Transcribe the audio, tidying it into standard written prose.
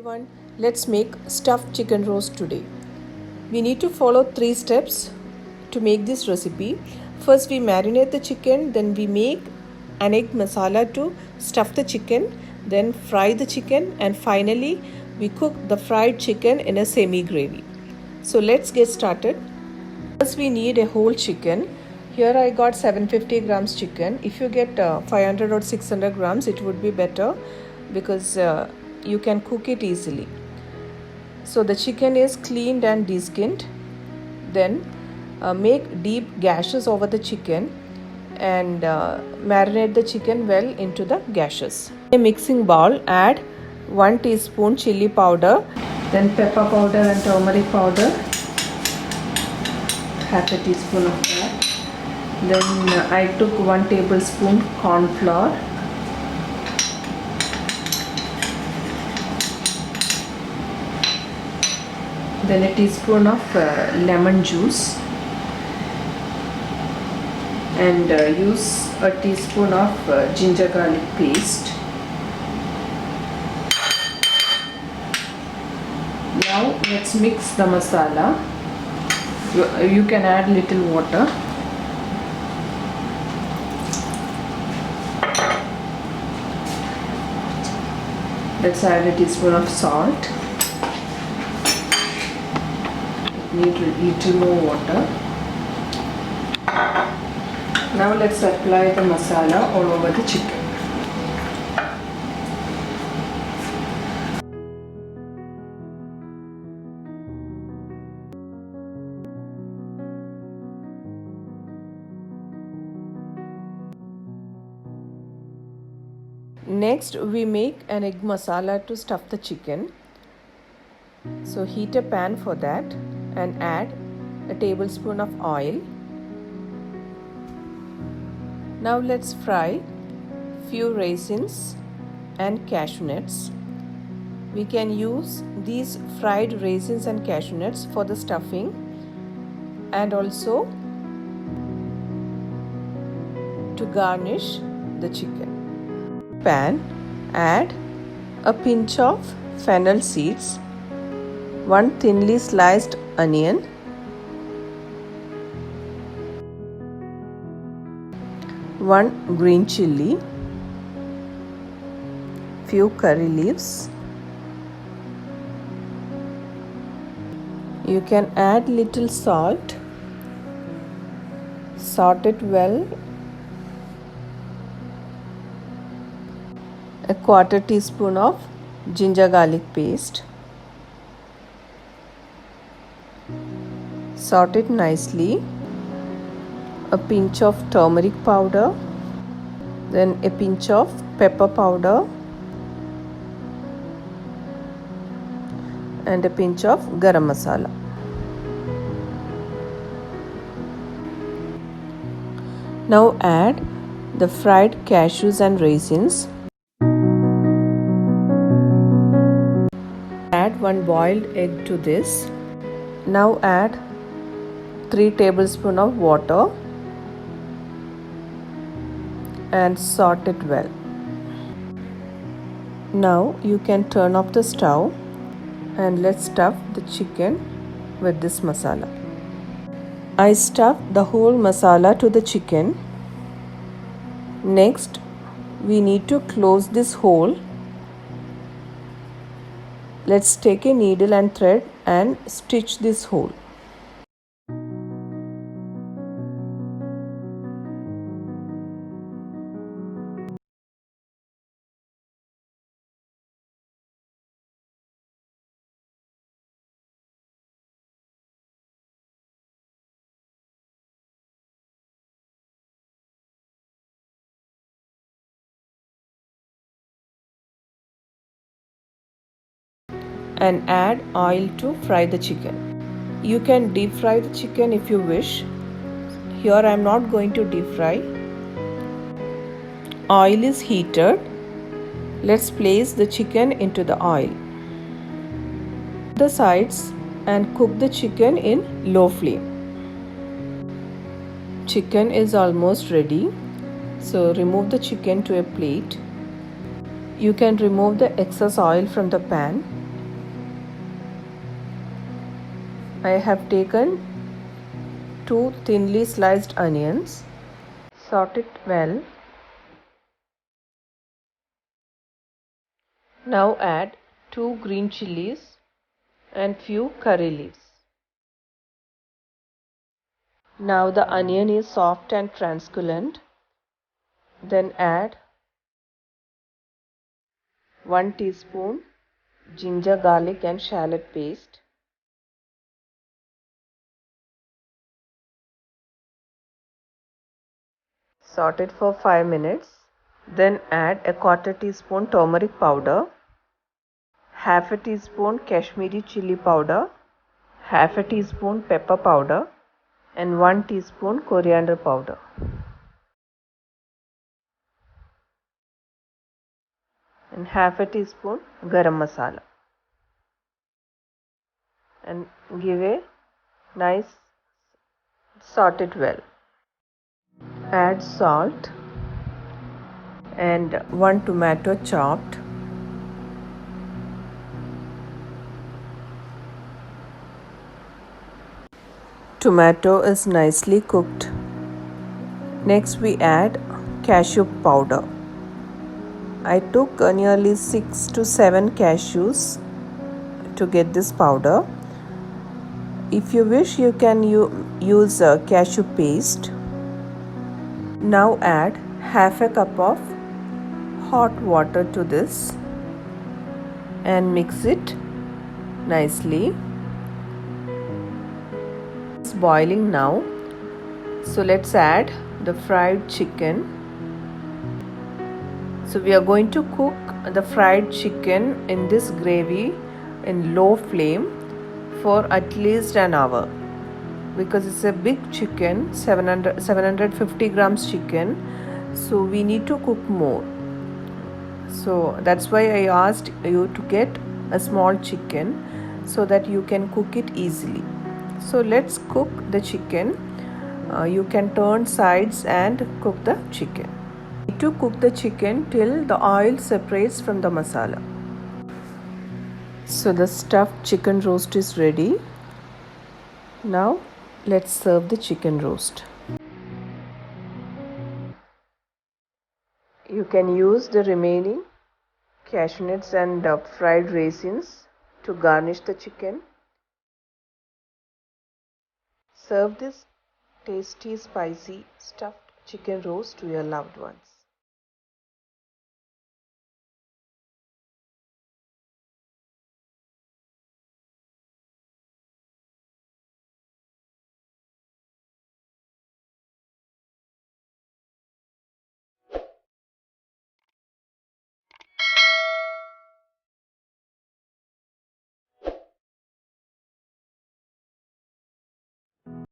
everyone, let's make stuffed chicken roast today. We need to follow 3 steps to make this recipe. First we marinate the chicken, then we make an egg masala to stuff the chicken, then fry the chicken, and finally we cook the fried chicken in a semi gravy. So let's get started. First we need a whole chicken. Here I got 750 grams chicken. If you get 500 or 600 grams it would be better because you can cook it easily. So the chicken is cleaned and deskinned. Then make deep gashes over the chicken and marinate the chicken well into the gashes. In a mixing bowl, add 1 teaspoon chili powder, then pepper powder and turmeric powder, half a teaspoon of that. Then I took 1 tablespoon corn flour, then a teaspoon of lemon juice, and use a teaspoon of ginger garlic paste. Now let's mix the masala. You can add little water. Let's add a teaspoon of salt. Need a little more water. Now let's apply the masala all over the chicken. Next we make an egg masala to stuff the chicken. So heat a pan for that and add a tablespoon of oil. Now let's fry few raisins and cashew nuts. We can use these fried raisins and cashew nuts for the stuffing and also to garnish the chicken. Pan, add a pinch of fennel seeds, 1 thinly sliced onion, 1 green chilli, few curry leaves. You can add little salt, salt it well, a 1/4 teaspoon of ginger garlic paste. Sort it nicely. A pinch of turmeric powder, then a pinch of pepper powder and a pinch of garam masala. Now add the fried cashews and raisins. Add 1 boiled egg to this. Now add 3 tablespoons of water and sort it well. Now you can turn off the stove and let's stuff the chicken with this masala. I stuffed the whole masala to the chicken. Next, we need to close this hole. Let's take a needle and thread and stitch this hole. And add oil to fry the chicken. You can deep fry the chicken if you wish. Here I am not going to deep fry. Oil is heated. Let's place the chicken into the oil. The sides and cook the chicken in low flame. Chicken is almost ready. So remove the chicken to a plate. You can remove the excess oil from the pan I have taken 2 thinly sliced onions. Sort it well. Now add 2 green chilies and few curry leaves. Now the onion is soft and translucent. Then add 1 teaspoon ginger, garlic and shallot paste. Saute it for 5 minutes. Then add a quarter teaspoon turmeric powder, half a teaspoon Kashmiri chili powder, half a teaspoon pepper powder and 1 teaspoon coriander powder. And half a teaspoon garam masala. And give a nice saute it well. Add salt and 1 tomato chopped. Tomato is nicely cooked. Next we add cashew powder. I took nearly 6 to 7 cashews to get this powder. If you wish, you can use cashew paste. Now add half a cup of hot water to this and mix it nicely. It's boiling now. So let's add the fried chicken. So we are going to cook the fried chicken in this gravy in low flame for at least an hour, because it's a big chicken, 750 grams chicken, so we need to cook more. So that's why I asked you to get a small chicken so that you can cook it easily. So let's cook the chicken. You can turn sides and cook the chicken. You need to cook the chicken till the oil separates from the masala. So the stuffed chicken roast is ready. Now let's serve the chicken roast. You can use the remaining cashew nuts and fried raisins to garnish the chicken. Serve this tasty, spicy, stuffed chicken roast to your loved ones.